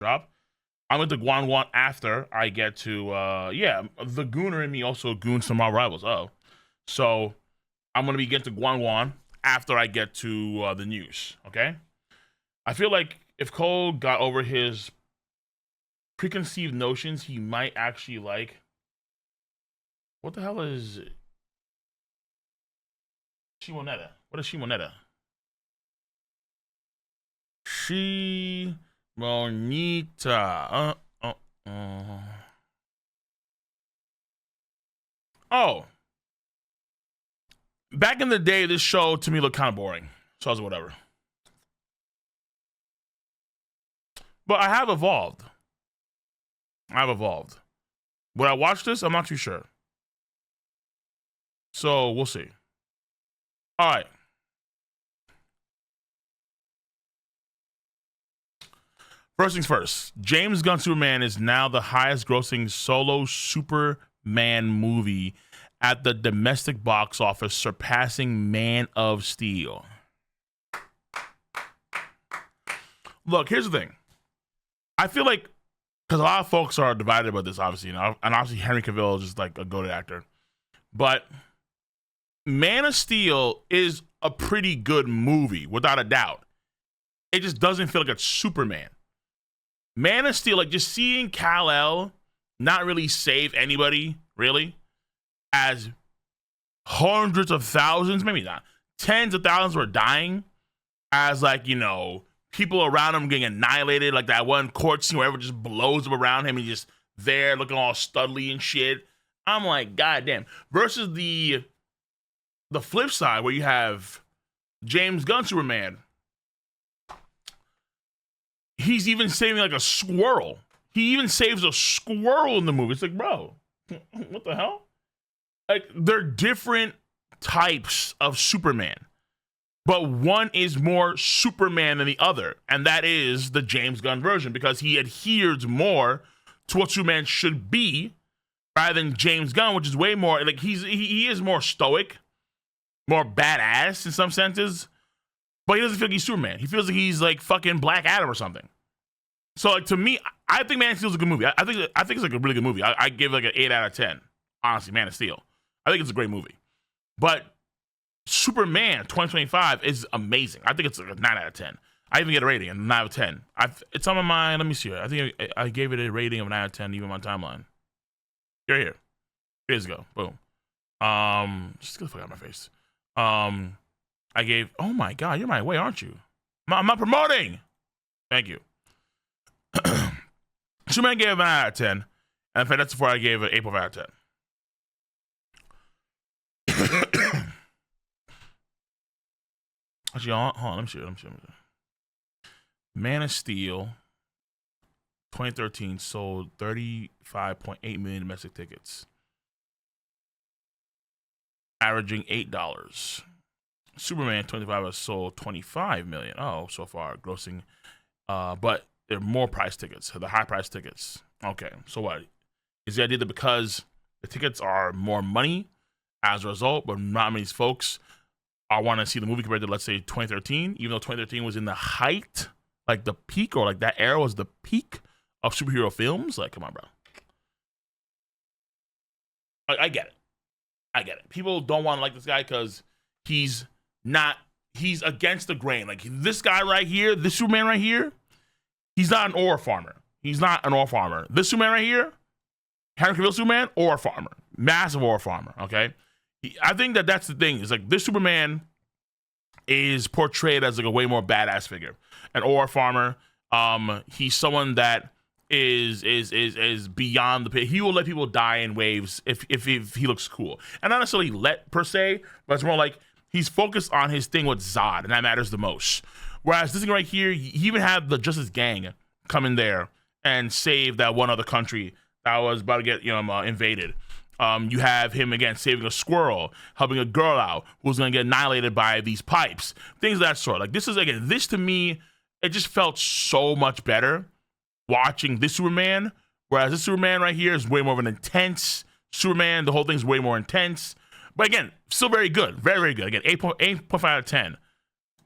drop. I'm going to Guan Guan after I get to the Gooner in me also goons some Marvel Rivals. Oh, so I'm going to be getting to Guan Guan after I get to the news. Okay, I feel like if Cole got over his preconceived notions, he might actually like. What the hell is Shimonetta? What is Shimonetta? Shimonita. Oh. Back in the day, this show to me looked kind of boring. So I was whatever. But I have evolved. Would I watch this? I'm not too sure. So we'll see. All right. First things first, James Gunn Superman is now the highest grossing solo Superman movie at the domestic box office, surpassing Man of Steel. Look, here's the thing. I feel like, because a lot of folks are divided about this, obviously, and obviously Henry Cavill is just like a goated actor. But Man of Steel is a pretty good movie, without a doubt. It just doesn't feel like it's Superman. Man of Steel, like just seeing Kal-El not really save anybody, really, as hundreds of thousands, maybe not, tens of thousands were dying, as like, you know, people around him getting annihilated, like that one court scene where everyone just blows up around him and he's just there looking all studly and shit. I'm like, goddamn. Versus the flip side where you have James Gunn Superman. He's even saving like a squirrel. He even saves a squirrel in the movie. It's like, bro, what the hell? Like, they're different types of Superman, but one is more Superman than the other, and that is the James Gunn version, because he adheres more to what Superman should be rather than James Gunn, which is way more like he is more stoic, more badass in some senses. But he doesn't feel like he's Superman. He feels like he's like fucking Black Adam or something. So like to me, I think Man of Steel is a good movie. I think it's like a really good movie. I give it like an 8 out of 10. Honestly, Man of Steel. I think it's a great movie. But Superman 2025 is amazing. I think it's like a 9 out of 10. I even get a rating, a 9 out of 10. It's on my, let me see. I think I gave it a rating of 9 out of 10, even on my timeline. You're here. 3 days ago. Boom. Just get the fuck out of my face. I gave, oh my God, you're my way, aren't you? I'm not promoting. Thank you. Superman gave it 9 out of 10. And in fact, that's before I gave it 8.5 out of 10. Actually, hold on, let me see. Man of Steel 2013 sold 35.8 million domestic tickets, averaging $8. Superman 25 has sold 25 million. Oh, so far grossing, but they're more price tickets. The high price tickets. Okay, so what is the idea that because the tickets are more money as a result, but not many folks are want to see the movie compared to, let's say, 2013, even though 2013 was in the height, like the peak, or like that era was the peak of superhero films? Like, come on, bro. I get it. People don't want to like this guy because he's against the grain. Like this guy right here, this Superman right here, he's not an ore farmer. This Superman right here, Henry Cavill Superman, ore farmer. Massive ore farmer, okay? I think that's the thing. Is like this Superman is portrayed as like a way more badass figure. An ore farmer. He's someone that is beyond the pit. He will let people die in waves if he looks cool. And not necessarily let per se, but it's more like he's focused on his thing with Zod, and that matters the most. Whereas this thing right here, he even had the Justice Gang come in there and save that one other country that was about to get invaded. You have him again saving a squirrel, helping a girl out who's gonna get annihilated by these pipes, things of that sort. Like this to me, it just felt so much better watching this Superman. Whereas this Superman right here is way more of an intense Superman. The whole thing's way more intense. But again, still very good. Very, very good. Again, 8.5 out of 10.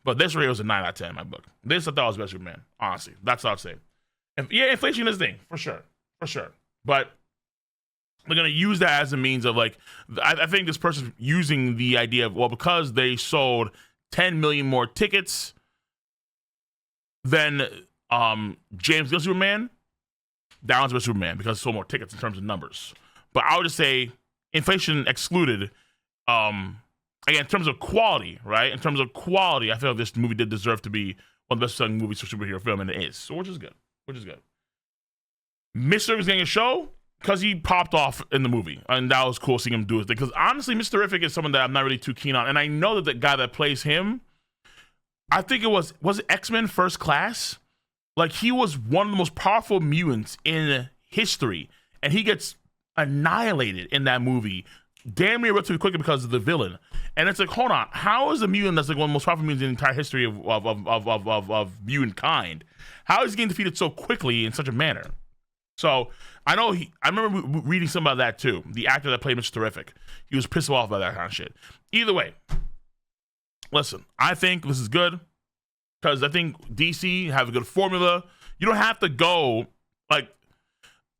But this right here was a 9 out of 10 in my book. This I thought was the best Superman. Honestly. That's what I'd say. Yeah, inflation is a thing for sure, for sure. But they're gonna use that as a means of like, I think this person's using the idea of, well, because they sold 10 million more tickets than James Gunn Superman, that one's about Superman because it sold more tickets in terms of numbers. But I would just say inflation excluded. Again, in terms of quality, right? In terms of quality, I feel like this movie did deserve to be one of the best-selling movies for superhero film, and it is. So, which is good. Which is good. Mr. is getting a show because he popped off in the movie, and that was cool seeing him do it. Because honestly, Mr. Terrific is someone that I'm not really too keen on, and I know that the guy that plays him, I think it was it X-Men First Class? Like, he was one of the most powerful mutants in history, and he gets annihilated in that movie, damn near relatively quickly because of the villain. And it's like, hold on, how is a mutant that's like one of the most powerful mutants in the entire history of mutant kind? How is he getting defeated so quickly in such a manner? So I know I remember reading something about that too. The actor that played Mr. Terrific, he was pissed off by that kind of shit. Either way, listen, I think this is good because I think DC have a good formula. You don't have to go like,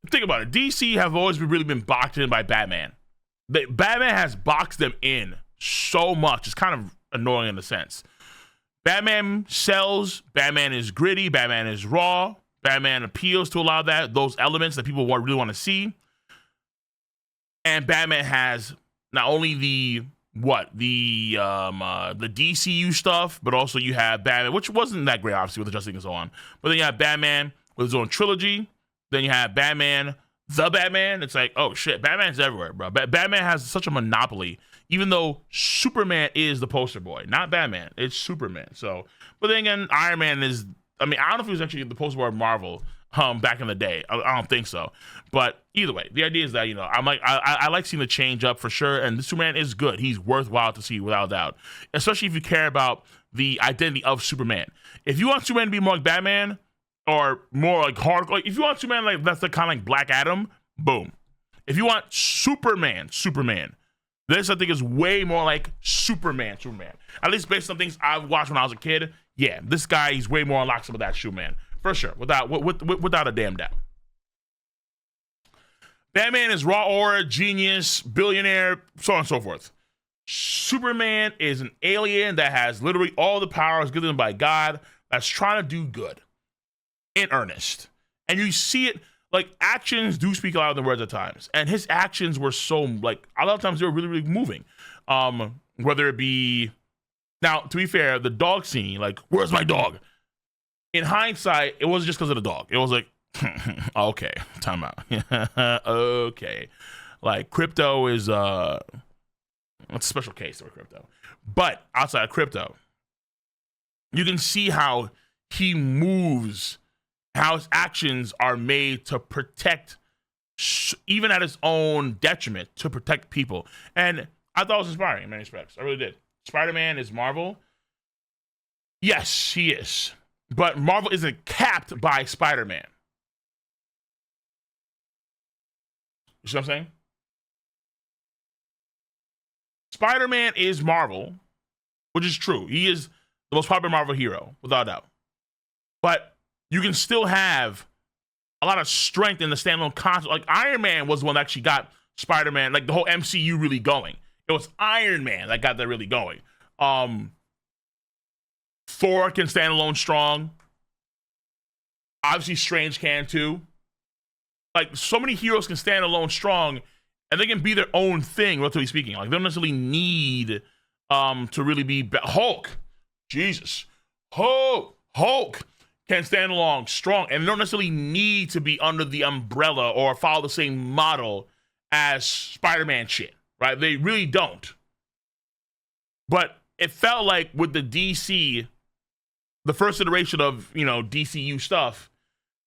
think about it. DC have always really been boxed in by Batman. Batman has boxed them in so much. It's kind of annoying in a sense. Batman sells. Batman is gritty. Batman is raw. Batman appeals to a lot of those elements that people really want to see. And Batman has not only the DCU stuff, but also you have Batman, which wasn't that great, obviously, with the Justice League and so on. But then you have Batman with his own trilogy. Then you have Batman, the Batman. It's like, oh shit, Batman's everywhere, bro. Batman has such a monopoly, even though Superman is the poster boy, not Batman. It's Superman. So, but then again, Iron Man is, I mean, I don't know if he was actually the poster boy of Marvel back in the day. I don't think so. But either way, the idea is that, you know, I like seeing the change up for sure. And this Superman is good. He's worthwhile to see without a doubt, especially if you care about the identity of Superman. If you want Superman to be more like Batman, or more like hardcore, like if you want Superman like that's the kind of like Black Adam, boom. If you want Superman, this I think is way more like Superman. At least based on things I've watched when I was a kid. Yeah, this guy, he's way more unlocked some of that Superman for sure, without a damn doubt. Batman is raw aura, genius, billionaire, so on and so forth. Superman is an alien that has literally all the powers given by God that's trying to do good. In earnest. And you see it, like, actions do speak louder than words at times. And his actions were so, like, a lot of times they were really, really moving. Whether it be, now, to be fair, the dog scene, like, where's my dog? In hindsight, it wasn't just because of the dog. It was like, okay, time out. Okay. Like, Crypto is, it's a special case for Crypto. But outside of Crypto, you can see how he moves, how his actions are made to protect, even at his own detriment, to protect people. And I thought it was inspiring in many respects. I really did. Spider-Man is Marvel. Yes, he is. But Marvel isn't capped by Spider-Man. You see what I'm saying? Spider-Man is Marvel, which is true. He is the most popular Marvel hero, without a doubt. But you can still have a lot of strength in the standalone concept. Like, Iron Man was the one that actually got Spider-Man, like the whole MCU really going. It was Iron Man that got that really going. Thor can stand alone strong. Obviously, Strange can too. Like, so many heroes can stand alone strong, and they can be their own thing, relatively speaking. Like, they don't necessarily need to really be Hulk. Jesus. Hulk can stand along strong and don't necessarily need to be under the umbrella or follow the same model as Spider-Man shit, right? They really don't. But it felt like with the DC, the first iteration of, you know, DCU stuff,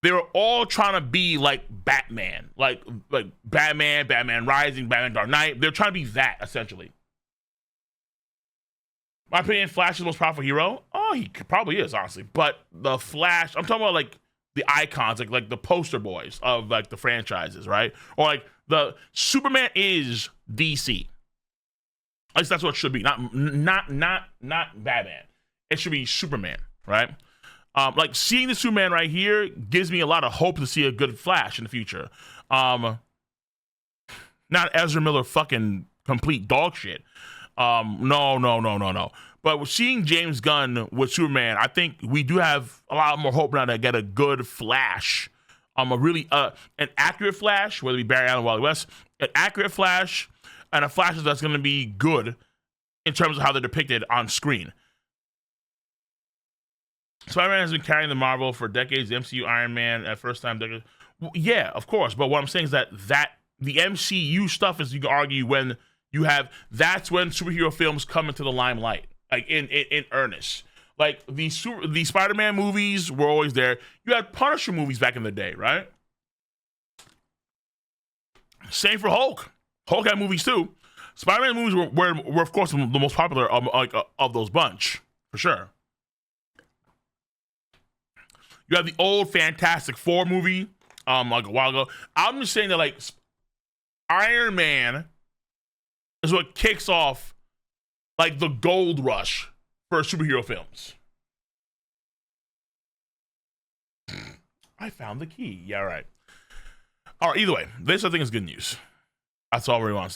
they were all trying to be like Batman, like Batman Rising, Batman Dark Knight. They're trying to be that, essentially. My opinion, Flash is the most powerful hero. Oh, he probably is, honestly. But the Flash, I'm talking about like the icons, like the poster boys of like the franchises, right? Or like the Superman is DC. At least that's what it should be. Not Batman. It should be Superman, right? Like seeing the Superman right here gives me a lot of hope to see a good Flash in the future. Not Ezra Miller fucking complete dog shit. No. But with seeing James Gunn with Superman, I think we do have a lot more hope now to get a good Flash. A really an accurate Flash, whether it be Barry Allen or Wally West, an accurate Flash, and a Flash that's going to be good in terms of how they're depicted on screen. Spider-Man has been carrying the Marvel for decades. The MCU Iron Man at first time. Well, yeah, of course. But what I'm saying is that the MCU stuff is, you can argue, when you have, that's when superhero films come into the limelight, like in earnest. Like the Spider-Man movies were always there. You had Punisher movies back in the day, right? Same for Hulk. Hulk had movies too. Spider-Man movies were of course the most popular of those bunch, for sure. You have the old Fantastic Four movie, like a while ago. I'm just saying that like Iron Man is what kicks off like the gold rush for superhero films. I found the key. Yeah, right. All right, either way, this I think is good news. That's all we want to say.